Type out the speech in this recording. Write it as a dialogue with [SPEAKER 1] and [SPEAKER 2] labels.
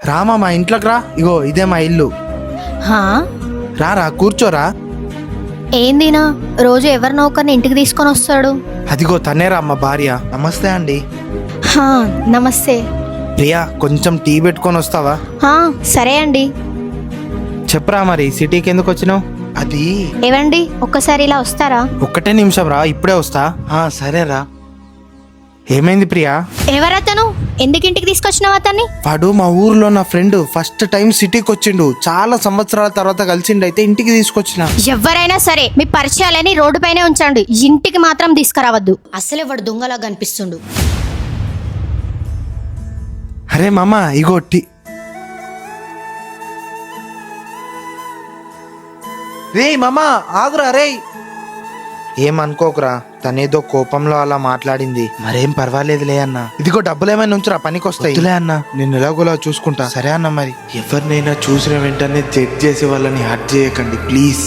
[SPEAKER 1] రామా మా ఇంట్లోకి రా. ఇగో ఇదే మా ఇల్లు.
[SPEAKER 2] హా
[SPEAKER 1] రారా కూర్చోరా.
[SPEAKER 2] ఏందినా రోజు ఎవరినో ఒకరిని ఇంటికి తీసుకొని వస్తాడు?
[SPEAKER 1] అదిగో తనేరా మా భార్య. నమస్తే అండి.
[SPEAKER 2] హా నమస్తే.
[SPEAKER 1] ప్రియా కొంచెం టీ పెట్టుకొని వస్తావా?
[SPEAKER 2] హా సరే అండి.
[SPEAKER 1] చెప్పరా మరి సిటీకి ఎందుకు వచ్చినావు? అది
[SPEAKER 2] ఏవండి ఒక్కసారి ఇలా వస్తారా?
[SPEAKER 1] ఒక్కటే నిమిషం రా, ఇప్పుడే వస్తా. సరేరా. ఏమైంది ప్రియా?
[SPEAKER 2] ఎవరతను? ఎందుకు ఇంటికి తీసుకొచ్చినావు అతన్ని?
[SPEAKER 1] వాడు మా ఊర్లో నా ఫ్రెండ్. ఫస్ట్ టైం సిటీకి వచ్చిండు. చాలా సంవత్సరాల తర్వాత కలిసిండు. అయితే ఇంటికి తీసుకొచ్చిన.
[SPEAKER 2] ఎవరైనా సరే మీ పరిచయాలని రోడ్డు పైనే ఉంచండి, ఇంటికి మాత్రం తీసుకురావద్దు. అసలే వాడు దొంగలా కనిపిస్తుండు.
[SPEAKER 1] అరే మామ ఇగో టీ. రే మామ ఆగురా రే. ఏమనుకోకురా, తనేదో కోపంలో అలా మాట్లాడింది. మరేం పర్వాలేదులే అన్న. ఇదిగో డబ్బులు ఏమైనా ఉంచురా, పనికి వస్తాయి. అన్న నేను ఎలాగోలా చూసుకుంటా. సరే అన్న మరి. ఎవరినైనా చూసిన వెంటనే జడ్జ్ చేసే వాళ్ళని హర్ట్ చేయకండి ప్లీజ్.